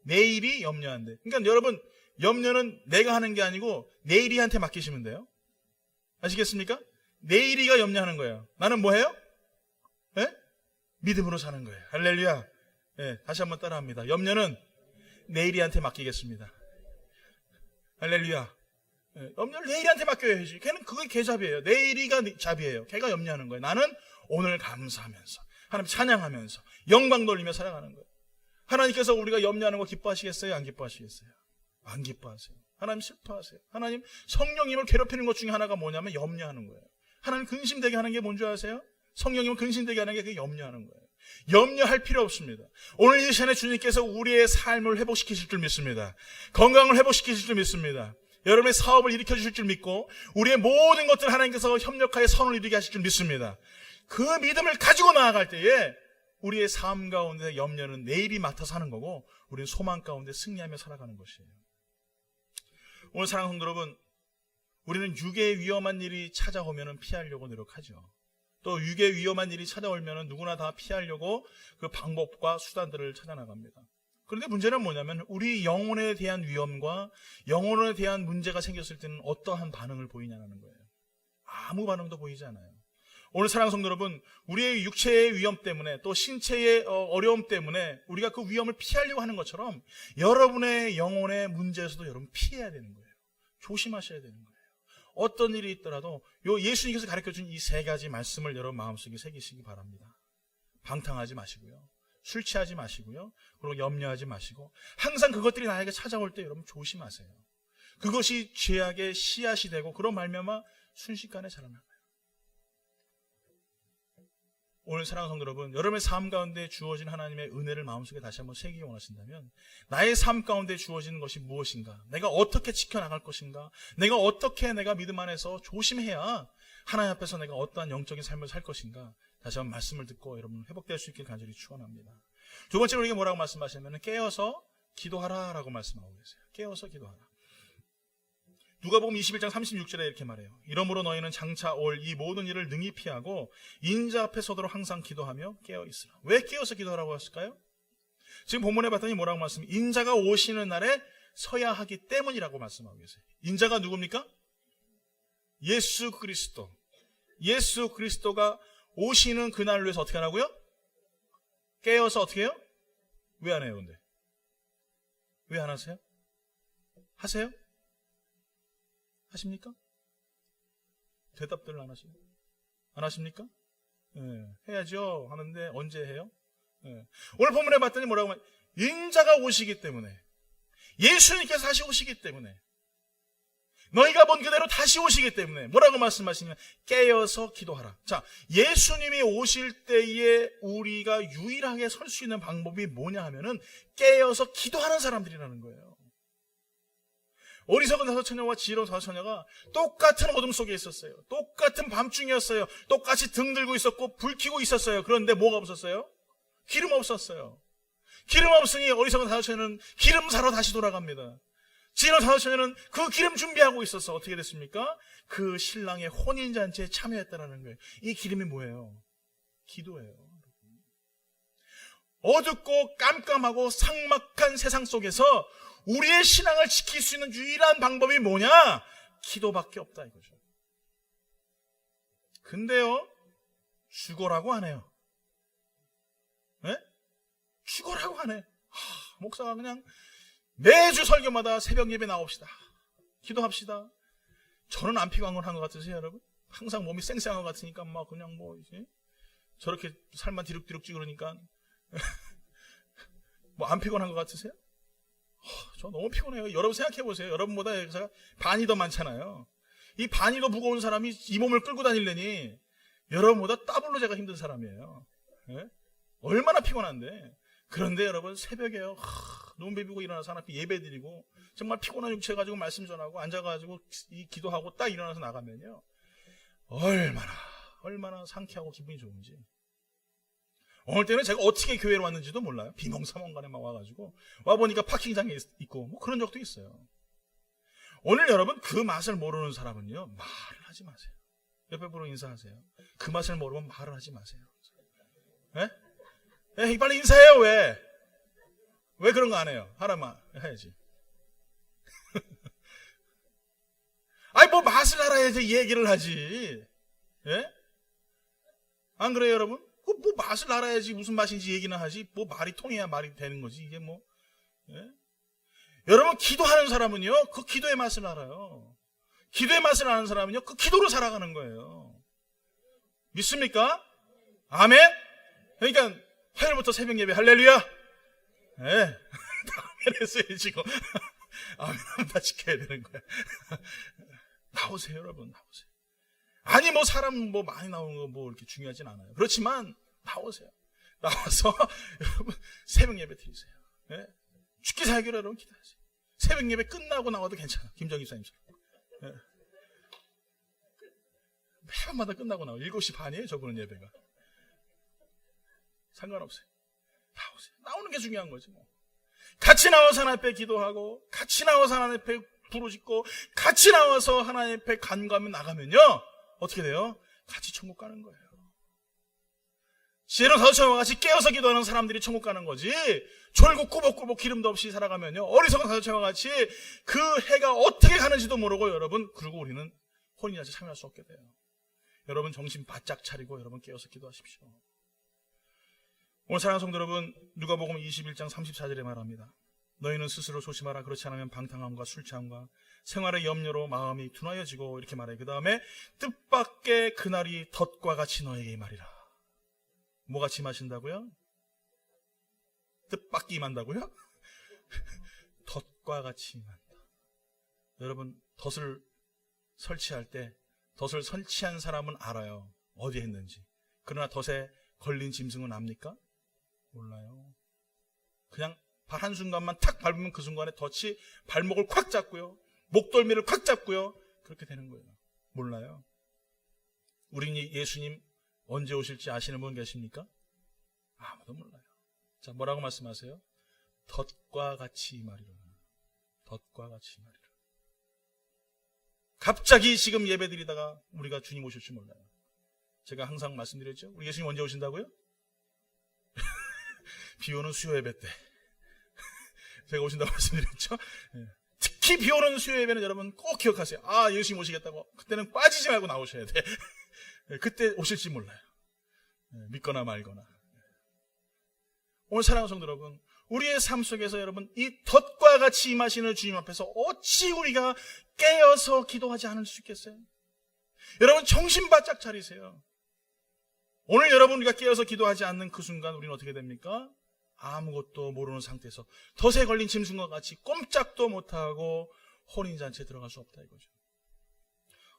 B: 내일이 염려한대. 그러니까 여러분, 염려는 내가 하는 게 아니고 내일이한테 맡기시면 돼요. 아시겠습니까? 내일이가 염려하는 거예요. 나는 뭐 해요? 믿음으로 사는 거예요. 할렐루야. 다시 한번 따라합니다. 염려는 내일이한테 맡기겠습니다. 할렐루야. 염려를 내일이한테 맡겨야지. 걔는 그게 걔 잡이에요. 내일이가 잡이에요. 걔가 염려하는 거예요. 나는 오늘 감사하면서 하나님 찬양하면서 영광 돌리며 살아가는 거예요. 하나님께서 우리가 염려하는 거 기뻐하시겠어요? 안 기뻐하시겠어요? 안 기뻐하세요. 하나님 슬퍼하세요. 하나님 성령님을 괴롭히는 것 중에 하나가 뭐냐면 염려하는 거예요. 하나님 근심되게 하는 게 뭔지 아세요? 성령님을 근심되게 하는 게 그게 염려하는 거예요. 염려할 필요 없습니다. 오늘 이 시간에 주님께서 우리의 삶을 회복시키실 줄 믿습니다. 건강을 회복시키실 줄 믿습니다. 여러분의 사업을 일으켜 주실 줄 믿고 우리의 모든 것들 하나님께서 협력하여 선을 이루게 하실 줄 믿습니다. 그 믿음을 가지고 나아갈 때에 우리의 삶 가운데 염려는 내일이 맡아서 하는 거고 우리는 소망 가운데 승리하며 살아가는 것이에요. 오늘 사랑하는 성도 여러분, 우리는 육의 위험한 일이 찾아오면 피하려고 노력하죠. 또 육의 위험한 일이 찾아오면 누구나 다 피하려고 그 방법과 수단들을 찾아나갑니다. 그런데 문제는 뭐냐면 우리 영혼에 대한 위험과 영혼에 대한 문제가 생겼을 때는 어떠한 반응을 보이냐는 거예요. 아무 반응도 보이지 않아요. 오늘 사랑하는 성도 여러분, 우리의 육체의 위험 때문에 또 신체의 어려움 때문에 우리가 그 위험을 피하려고 하는 것처럼 여러분의 영혼의 문제에서도 여러분 피해야 되는 거예요. 조심하셔야 되는 거예요. 어떤 일이 있더라도 예수님께서 가르쳐준 이 세 가지 말씀을 여러분 마음속에 새기시기 바랍니다. 방탕하지 마시고요. 술 취하지 마시고요. 그리고 염려하지 마시고 항상 그것들이 나에게 찾아올 때 여러분 조심하세요. 그것이 죄악의 씨앗이 되고 그런 말미암아 순식간에 자라나요. 오늘 사랑하는 성도 여러분, 여러분의 삶 가운데 주어진 하나님의 은혜를 마음속에 다시 한번 새기기 원하신다면 나의 삶 가운데 주어진 것이 무엇인가, 내가 어떻게 지켜나갈 것인가, 내가 어떻게 내가 믿음 안에서 조심해야 하나님 앞에서 내가 어떠한 영적인 삶을 살 것인가, 다시 한번 말씀을 듣고 여러분 회복될 수 있길 간절히 축원합니다. 두 번째로 우리가 뭐라고 말씀하시냐면 깨어서 기도하라 라고 말씀하고 계세요. 깨어서 기도하라. 누가복음 21장 36절에 이렇게 말해요. 이러므로 너희는 장차 올 이 모든 일을 능히 피하고 인자 앞에 서도록 항상 기도하며 깨어있으라. 왜 깨어서 기도하라고 했을까요? 지금 본문에 봤더니 뭐라고 말씀해요? 인자가 오시는 날에 서야 하기 때문이라고 말씀하고 계세요. 인자가 누굽니까? 예수 그리스도. 예수 그리스도가 오시는 그날을 위해서 어떻게 하라고요? 깨어서 어떻게 해요? 왜 안 해요 근데? 왜 안 하세요? 하세요? 하십니까? 대답들을 안 하시요? 안 하십니까? 네, 해야죠 하는데 언제 해요? 네. 오늘 본문에 봤더니 뭐라고 말해요? 인자가 오시기 때문에, 예수님께서 다시 오시기 때문에, 너희가 본 그대로 다시 오시기 때문에 뭐라고 말씀하시냐면 깨어서 기도하라. 자, 예수님이 오실 때에 우리가 유일하게 설 수 있는 방법이 뭐냐 하면은 깨어서 기도하는 사람들이라는 거예요. 어리석은 다섯 처녀와 지혜로운 다섯 처녀가 똑같은 어둠 속에 있었어요. 똑같은 밤중이었어요. 똑같이 등 들고 있었고 불 켜고 있었어요. 그런데 뭐가 없었어요? 기름 없었어요. 기름 없으니 어리석은 다섯 처녀는 기름 사러 다시 돌아갑니다. 지혜로운 다섯 처녀는 그 기름 준비하고 있어서 어떻게 됐습니까? 그 신랑의 혼인잔치에 참여했다는 거예요. 이 기름이 뭐예요? 기도예요. 어둡고 깜깜하고 삭막한 세상 속에서 우리의 신앙을 지킬 수 있는 유일한 방법이 뭐냐? 기도밖에 없다 이거죠. 근데요, 죽어라고 안 해요. 네? 죽어라고 안 해. 목사가 그냥 매주 설교마다 새벽 예배 나옵시다. 기도합시다. 저는 안 피곤한 건 한 것 같으세요, 여러분? 항상 몸이 쌩쌩한 것 같으니까 막 그냥 뭐 이제 저렇게 살만 뒤룩뒤룩 찌그러니까 뭐 안 피곤한 것 같으세요? 저 너무 피곤해요. 여러분 생각해 보세요. 여러분보다 제가 반이 더 많잖아요. 이 반이 더 무거운 사람이 이 몸을 끌고 다니려니 여러분보다 더블로 제가 힘든 사람이에요. 네? 얼마나 피곤한데. 그런데 여러분 새벽에요. 눈 비비고 일어나서 하나님 예배 드리고 정말 피곤한 육체 가지고 말씀 전하고 앉아가지고 이 기도하고 딱 일어나서 나가면요. 얼마나 상쾌하고 기분이 좋은지. 어느 때는 제가 어떻게 교회로 왔는지도 몰라요. 비몽사몽간에 막 와가지고 와보니까 파킹장에 있고 뭐 그런 적도 있어요. 오늘 여러분 그 맛을 모르는 사람은요 말을 하지 마세요. 옆에 분으로 인사하세요. 그 맛을 모르면 말을 하지 마세요. 네? 네, 빨리 인사해요. 왜 그런 거 안 해요? 하라만 해야지. 아니 뭐 맛을 알아야지 얘기를 하지. 예? 안 그래요 여러분? 뭐 맛을 알아야지 무슨 맛인지 얘기는 하지. 뭐 말이 통해야 말이 되는 거지. 이게 뭐. 예? 여러분 기도하는 사람은요. 그 기도의 맛을 알아요. 기도의 맛을 아는 사람은요. 그 기도로 살아가는 거예요. 믿습니까? 아멘? 그러니까 화요일부터 새벽 예배 할렐루야. 예. 아멘 했어야지. 아멘 다 지켜야 되는 거야. 나오세요 여러분. 나오세요. 아니 뭐 사람 뭐 많이 나오는 거 뭐 이렇게 중요하진 않아요. 그렇지만 나오세요. 나와서 여러분 새벽 예배 드리세요. 예? 죽기 살기로 여러분 기도하세요. 새벽 예배 끝나고 나와도 괜찮아. 김정 집사님처럼. 예. 매번마다 끝나고 나와. 7시 반이에요 저분은 예배가. 상관없어요. 나오세요. 나오는 게 중요한 거지 뭐. 같이 나와서 하나님 앞에 기도하고 같이 나와서 하나님 앞에 부르짖고 같이 나와서 하나님 앞에 간구하며 나가면요. 어떻게 돼요? 같이 천국 가는 거예요. 지혜로운 다섯 처녀와 같이 깨어서 기도하는 사람들이 천국 가는 거지. 졸고 꾸벅꾸벅 기름도 없이 살아가면요. 어리석은 다섯 처녀와 같이 그 해가 어떻게 가는지도 모르고 여러분 그리고 우리는 혼인잔치에 참여할 수 없게 돼요. 여러분 정신 바짝 차리고 여러분 깨어서 기도하십시오. 오늘 사랑하는 성도 여러분 누가복음 21장 34절에 말합니다. 너희는 스스로 조심하라. 그렇지 않으면 방탕함과 술 취함과 생활의 염려로 마음이 둔하여지고 이렇게 말해요. 그 다음에 뜻밖의 그날이 덫과 같이 너에게 임하리라. 뭐같이 임하신다고요? 뜻밖이 임한다고요? 덫과 같이 임한다. 여러분 덫을 설치할 때 덫을 설치한 사람은 알아요. 어디에 했는지. 그러나 덫에 걸린 짐승은 압니까? 몰라요. 그냥 발 한순간만 탁 밟으면 그 순간에 덫이 발목을 콱 잡고요. 목덜미를 콱 잡고요. 그렇게 되는 거예요. 몰라요. 우리 예수님 언제 오실지 아시는 분 계십니까? 아무도 몰라요. 자, 뭐라고 말씀하세요? 덫과 같이 말이라. 덫과 같이 말이라. 갑자기 지금 예배드리다가 우리가 주님 오실지 몰라요. 제가 항상 말씀드렸죠. 우리 예수님 언제 오신다고요? 비 오는 수요 예배 때. 제가 오신다고 말씀드렸죠. 특히 비 오는 수요 예배는 여러분 꼭 기억하세요. 아, 예수님 오시겠다고. 그때는 빠지지 말고 나오셔야 돼. 그때 오실지 몰라요. 믿거나 말거나. 오늘 사랑하는 성도 여러분, 우리의 삶 속에서 여러분 이 덫과 같이 임하시는 주님 앞에서 어찌 우리가 깨어서 기도하지 않을 수 있겠어요? 여러분 정신 바짝 차리세요. 오늘 여러분 우리가 깨어서 기도하지 않는 그 순간 우리는 어떻게 됩니까? 아무것도 모르는 상태에서 덫에 걸린 짐승과 같이 꼼짝도 못하고 혼인잔치에 들어갈 수 없다 이거죠.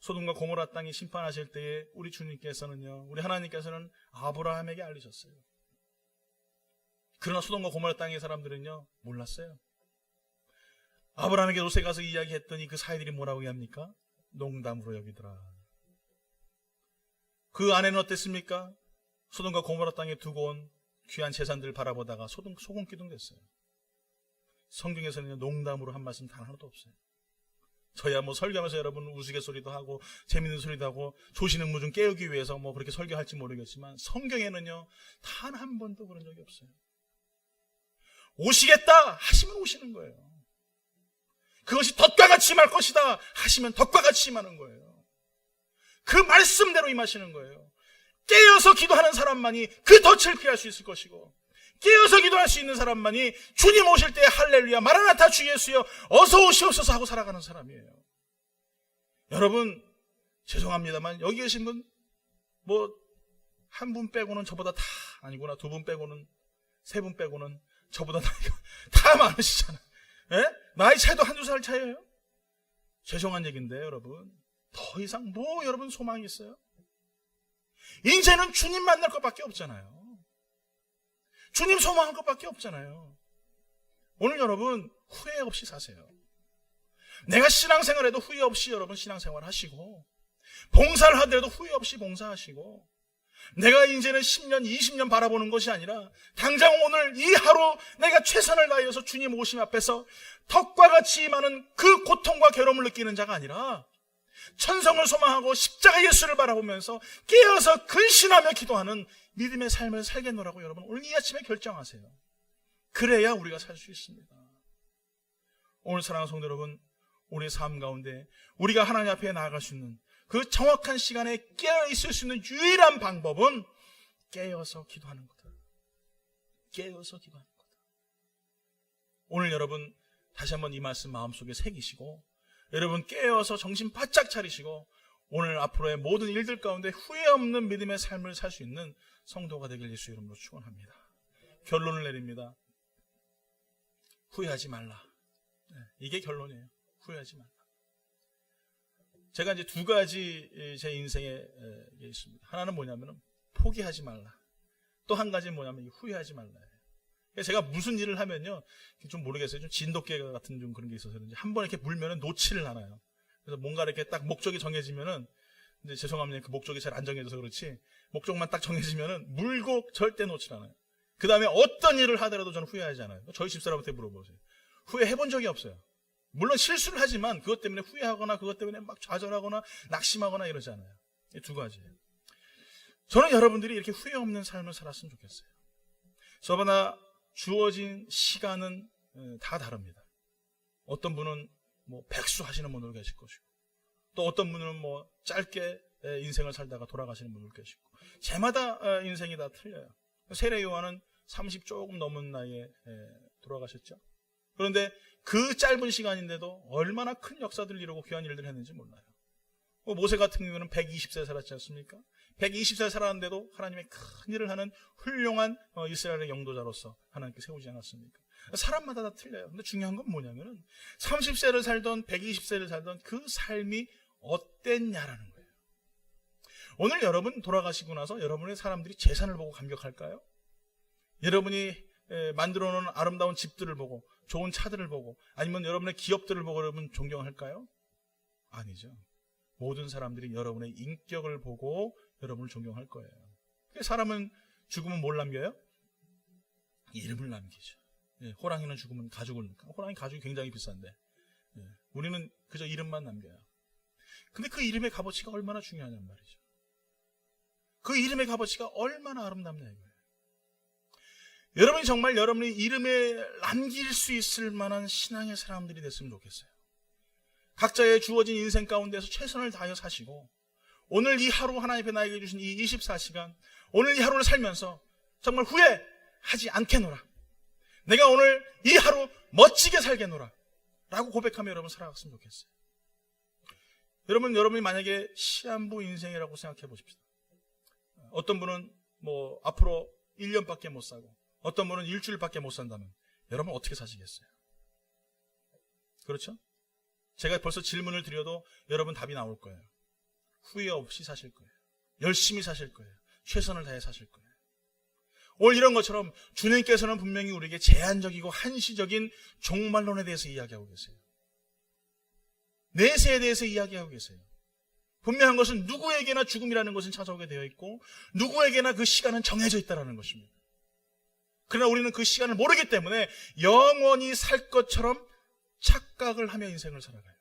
B: 소돔과 고모라 땅이 심판하실 때에 우리 주님께서는요, 우리 하나님께서는 아브라함에게 알리셨어요. 그러나 소돔과 고모라 땅의 사람들은요 몰랐어요. 아브라함에게 롯에 가서 이야기했더니 그 사이들이 뭐라고 얘기합니까? 농담으로 여기더라. 그 아내는 어땠습니까? 소돔과 고모라 땅에 두고 온 귀한 재산들을 바라보다가 소금기둥 됐어요. 성경에서는 농담으로 한 말씀 단 하나도 없어요. 저야 뭐 설교하면서 여러분 우스갯소리도 하고 재밌는 소리도 하고 조신응무 좀 깨우기 위해서 뭐 그렇게 설교할지 모르겠지만 성경에는요 단 한 번도 그런 적이 없어요. 오시겠다 하시면 오시는 거예요. 그것이 덫과 같이 임할 것이다 하시면 덫과 같이 임하는 거예요. 그 말씀대로 임하시는 거예요. 깨어서 기도하는 사람만이 그 덫을 피할 수 있을 것이고, 깨어서 기도할 수 있는 사람만이 주님 오실 때 할렐루야 마라나타 주 예수여 어서 오시옵소서 하고 살아가는 사람이에요. 여러분 죄송합니다만 여기 계신 분 뭐 한 분 빼고는 저보다 다 아니구나, 두 분 빼고는, 세 분 빼고는 저보다 나이가 다 많으시잖아요. 예? 나이 차이도 한두 살 차이예요. 죄송한 얘기인데 여러분 더 이상 뭐 여러분 소망이 있어요? 이제는 주님 만날 것밖에 없잖아요. 주님 소망할 것밖에 없잖아요. 오늘 여러분 후회 없이 사세요. 내가 신앙생활해도 후회 없이 여러분 신앙생활 하시고, 봉사를 하더라도 후회 없이 봉사하시고, 내가 이제는 10년, 20년 바라보는 것이 아니라 당장 오늘 이 하루 내가 최선을 다해서 주님 오심 앞에서 덫과 같이 임하는 그 고통과 괴로움을 느끼는 자가 아니라 천성을 소망하고 십자가 예수를 바라보면서 깨어서 근신하며 기도하는 믿음의 삶을 살겠노라고 여러분 오늘 이 아침에 결정하세요. 그래야 우리가 살 수 있습니다. 오늘 사랑하는 성도 여러분, 우리의 삶 가운데 우리가 하나님 앞에 나아갈 수 있는 그 정확한 시간에 깨어 있을 수 있는 유일한 방법은 깨어서 기도하는 거다. 깨어서 기도하는 거다. 오늘 여러분 다시 한번 이 말씀 마음속에 새기시고, 여러분 깨어서 정신 바짝 차리시고 오늘 앞으로의 모든 일들 가운데 후회 없는 믿음의 삶을 살 수 있는 성도가 되길 예수 이름으로 축원합니다. 결론을 내립니다. 후회하지 말라. 이게 결론이에요. 후회하지 말라. 제가 이제 두 가지 제 인생에 있습니다. 하나는 뭐냐면 포기하지 말라. 또 한 가지는 뭐냐면 후회하지 말라예요. 제가 무슨 일을 하면요, 좀 모르겠어요. 좀 진돗개 같은 좀 그런 게 있어서 그런지 한 번 이렇게 물면은 놓지를 않아요. 그래서 뭔가 이렇게 딱 목적이 정해지면은, 이제 죄송합니다. 그 목적이 잘 안 정해져서 그렇지, 목적만 딱 정해지면은 물고 절대 놓지 않아요. 그 다음에 어떤 일을 하더라도 저는 후회하지 않아요. 저희 집사람한테 물어보세요. 후회해본 적이 없어요. 물론 실수를 하지만 그것 때문에 후회하거나 그것 때문에 막 좌절하거나 낙심하거나 이러지 않아요. 이 두 가지예요. 저는 여러분들이 이렇게 후회 없는 삶을 살았으면 좋겠어요. 저보다 주어진 시간은 다 다릅니다. 어떤 분은 뭐 백수 하시는 분들 계실 것이고, 또 어떤 분은 뭐 짧게 인생을 살다가 돌아가시는 분들 계시고, 제마다 인생이 다 틀려요. 세례 요한은 30 조금 넘은 나이에 돌아가셨죠. 그런데 그 짧은 시간인데도 얼마나 큰 역사들을 이루고 귀한 일들을 했는지 몰라요. 모세 같은 경우는 120세 살았지 않습니까? 120세 살았는데도 하나님의 큰 일을 하는 훌륭한 이스라엘의 영도자로서 하나님께 세우지 않았습니까? 사람마다 다 틀려요. 근데 중요한 건 뭐냐면은 30세를 살던 120세를 살던 그 삶이 어땠냐라는 거예요. 오늘 여러분 돌아가시고 나서 여러분의 사람들이 재산을 보고 감격할까요? 여러분이 만들어 놓은 아름다운 집들을 보고 좋은 차들을 보고 아니면 여러분의 기업들을 보고 여러분 존경할까요? 아니죠. 모든 사람들이 여러분의 인격을 보고 여러분을 존경할 거예요. 사람은 죽으면 뭘 남겨요? 이름을 남기죠. 호랑이는 죽으면 가죽을, 호랑이 가죽이 굉장히 비싼데 우리는 그저 이름만 남겨요. 근데 그 이름의 값어치가 얼마나 중요하냔 말이죠. 그 이름의 값어치가 얼마나 아름답냐 이거예요. 여러분이 정말 여러분의 이름에 남길 수 있을 만한 신앙의 사람들이 됐으면 좋겠어요. 각자의 주어진 인생 가운데서 최선을 다하여 사시고 오늘 이 하루 하나님께 나에게 주신 이 24시간 오늘 이 하루를 살면서 정말 후회하지 않겠노라. 내가 오늘 이 하루 멋지게 살겠노라 라고 고백하며 여러분 살아갔으면 좋겠어요. 여러분이 만약에 시한부 인생이라고 생각해 보십시다. 어떤 분은 뭐 앞으로 1년밖에 못 사고 어떤 분은 일주일밖에 못 산다면 여러분 어떻게 사시겠어요? 그렇죠? 제가 벌써 질문을 드려도 여러분 답이 나올 거예요. 후회 없이 사실 거예요. 열심히 사실 거예요. 최선을 다해 사실 거예요. 오늘 이런 것처럼 주님께서는 분명히 우리에게 제한적이고 한시적인 종말론에 대해서 이야기하고 계세요. 내세에 대해서 이야기하고 계세요. 분명한 것은 누구에게나 죽음이라는 것은 찾아오게 되어 있고 누구에게나 그 시간은 정해져 있다는 것입니다. 그러나 우리는 그 시간을 모르기 때문에 영원히 살 것처럼 착각을 하며 인생을 살아가요.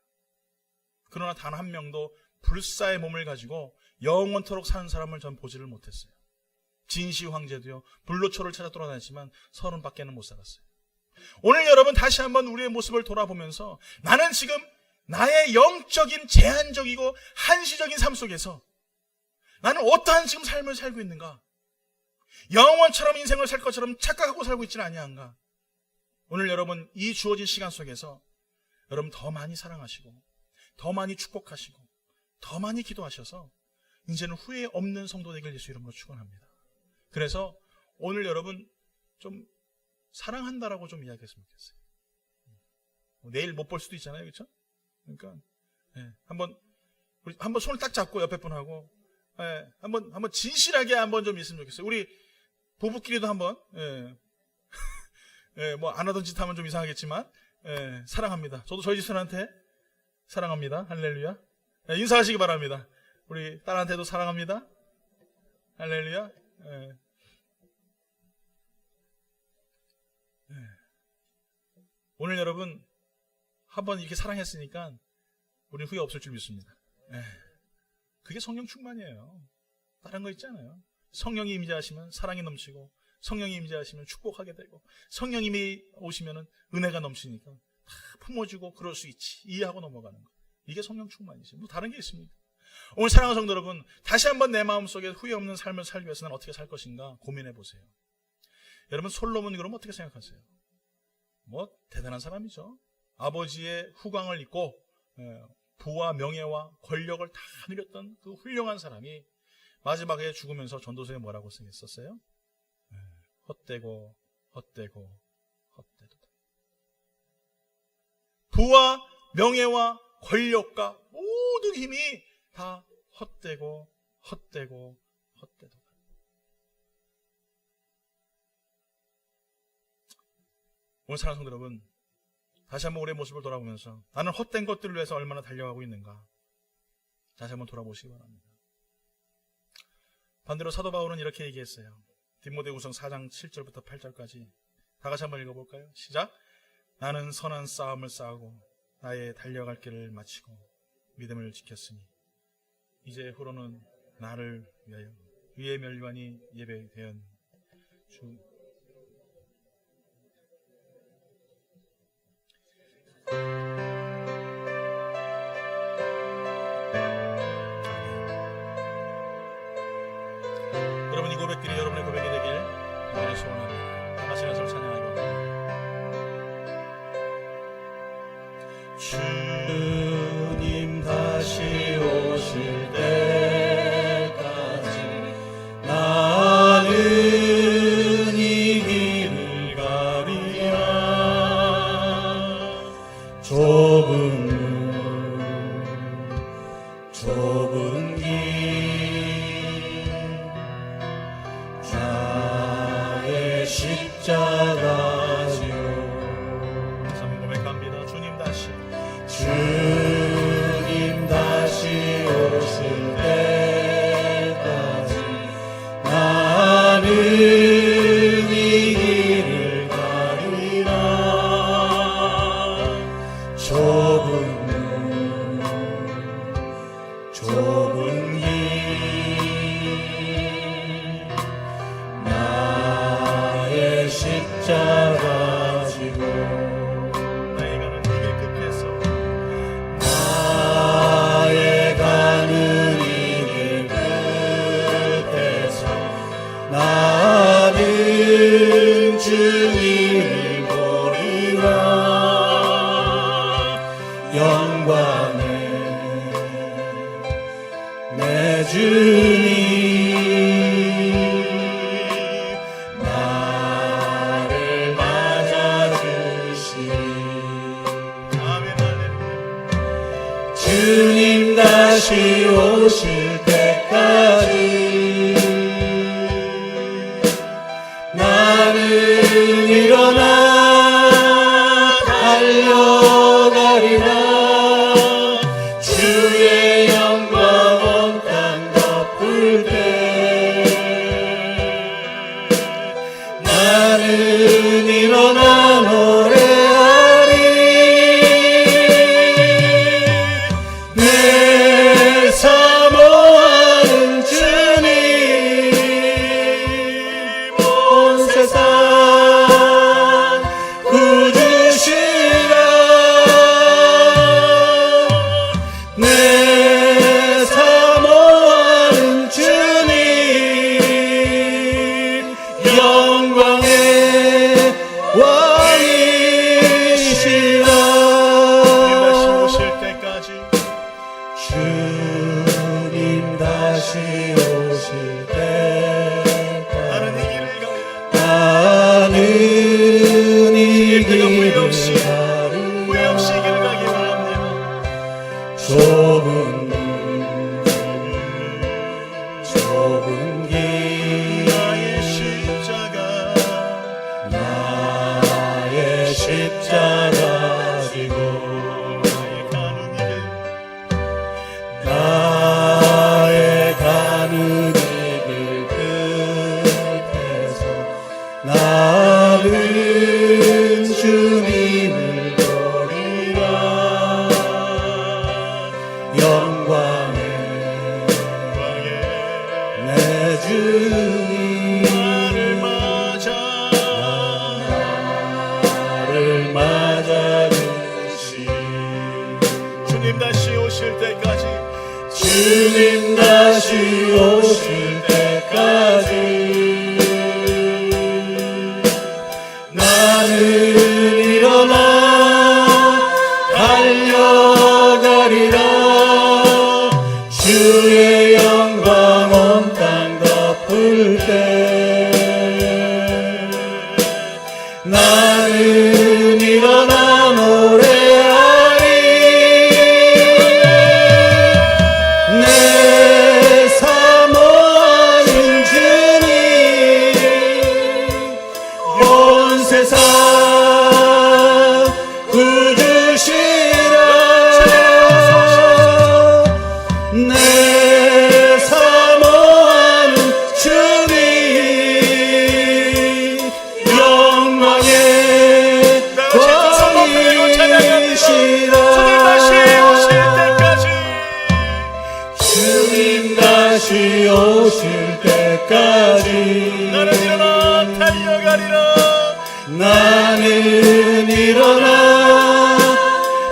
B: 그러나 단 한 명도 불사의 몸을 가지고 영원토록 사는 사람을 전 보지를 못했어요. 진시 황제도요 불로초를 찾아 돌아다녔지만 30밖에는 못 살았어요. 오늘 여러분 다시 한번 우리의 모습을 돌아보면서 나는 지금 나의 영적인 제한적이고 한시적인 삶 속에서 나는 어떠한 지금 삶을 살고 있는가? 영원처럼 인생을 살 것처럼 착각하고 살고 있지는 아니한가? 오늘 여러분 이 주어진 시간 속에서 여러분 더 많이 사랑하시고 더 많이 축복하시고 더 많이 기도하셔서 이제는 후회 없는 성도 되길 예수 이름으로 축원합니다. 그래서 오늘 여러분 좀 사랑한다라고 좀 이야기했으면 좋겠어요. 내일 못 볼 수도 있잖아요, 그렇죠? 그러니까 한번 손을 딱 잡고 옆에 분하고 한번 진실하게 한번 좀 있으면 좋겠어요. 우리 부부끼리도 한번 뭐 안 하던 짓 하면 좀 이상하겠지만 사랑합니다. 저도 저희 집사람한테 사랑합니다. 할렐루야. 인사하시기 바랍니다. 우리 딸한테도 사랑합니다. 할렐루야. 오늘 여러분 한번 이렇게 사랑했으니까 우리는 후회 없을 줄 믿습니다. 그게 성령 충만이에요. 다른 거 있잖아요. 성령이 임재하시면 사랑이 넘치고 성령이 임재하시면 축복하게 되고 성령님이 오시면 은혜가 넘치니까 다 품어주고 그럴 수 있지 이해하고 넘어가는 거. 이게 성령 충만이지. 뭐 다른 게 있습니까? 오늘 사랑하는 성도 여러분 다시 한번 내 마음속에 후회 없는 삶을 살기 위해서는 어떻게 살 것인가 고민해 보세요. 여러분 솔로몬이 그럼 어떻게 생각하세요? 뭐 대단한 사람이죠. 아버지의 후광을 입고 부와 명예와 권력을 다 누렸던 그 훌륭한 사람이 마지막에 죽으면서 전도서에 뭐라고 쓰겠었어요? 헛되고 헛되고 헛되도다. 부와 명예와 권력과 모든 힘이 다 헛되고 헛되고 헛되도다. 오늘 사랑하는 성도 여러분 다시 한번 우리의 모습을 돌아보면서 나는 헛된 것들을 위해서 얼마나 달려가고 있는가 다시 한번 돌아보시기 바랍니다. 반대로 사도 바울은 이렇게 얘기했어요. 디모데후서 4장 7절부터 8절까지 다 같이 한번 읽어볼까요? 시작. 나는 선한 싸움을 싸우고 나의 달려갈 길을 마치고 믿음을 지켰으니 이제 후로는 나를 위하여 위의 멸관이 예배되었니 주 여러분 이 고백들이 여러분의 고백이 되길 간절히 소원합니다. 다 같이 연습을 찬양하고 주님 다시 오실 때까지 나는 이
C: 십자가 지요.
B: 다시 한번 고백합니다. 주님 다시
C: 주님 다시 오실 때까지 나는 이 길을 가리라. 좁은 길 나의 십자가 지고
B: 나의 가는 이 길 끝에서
C: 나의 가는 이 길 끝에서 나는 주님을 보리라. 영광의 내 주님 나를 맞아주시리.
B: 아멘 할렐루야.
C: 주님 다시 오실 때까지 나는 일어나 달려가리라. 주의 영광 온 땅 덮을 때 나는 일어나 노래하리. 내 사모하는 주님 온 세상 구주시라. 내 사모하는 주님 영광의 왕이시라.
B: 다시 오실 때까지
C: 주님 다시 오실
B: 나는 이
C: 때까지
B: 길을 가리라.
C: 나는 이
B: 내가 후회
C: 길을
B: 없이 이 길을 가기 원합니다.
C: 좁은 길
B: 나의 십자가
C: 나의 십자가 지고
B: 나의 가는 이 길
C: 나의 가는 이 길 끝에서 나는 주님을 보리라. 영광의 내 주님
B: 나를 맞아
C: 나를 맞아주시.
B: 주님 다시 오실 때까지
C: 주님 다시 오실 때까지 나는 일어나 달려가리라. 주의 영광 온 땅 덮을 때 나는 일어나 노래하리. 내 사모하는 주님 온 세상 구주시라. 내 사모하는 주님 영광의 왕이시라. 주님 다시 오실 때까지
B: 나는 일어나 달려가리라.
C: 나는 일어나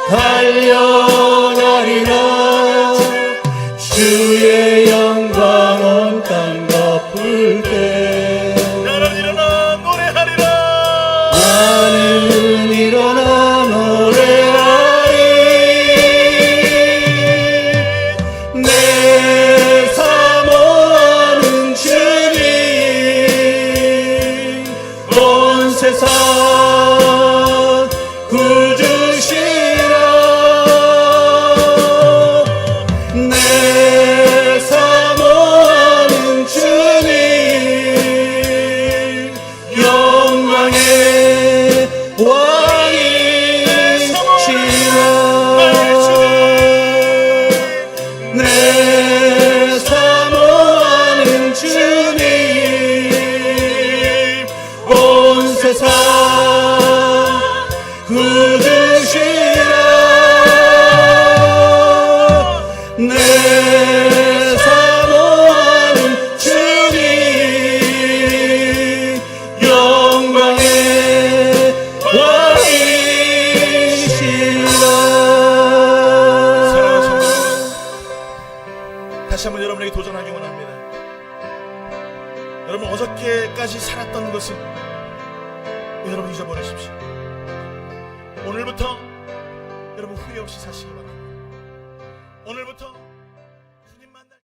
C: 달려가리라. 주의 영광 온 땅 덮을 때
B: 나는 일어나 노래하리라.
C: 나는 일어나 노래하리. 내 사모하는 주님 온 세상 구주시라. 내 사모하는 주님 영광의 세상 굳으시라 내 사모하는 주님 영광의 왕이시라.
B: 사랑하는 성도 여러분, 다시 한번 여러분에게 도전하기 원합니다. 여러분 어저께까지 살았던 것은 여러분 잊어버리십시오. 오늘부터 여러분 후회 없이 사시기 바랍니다. 오늘부터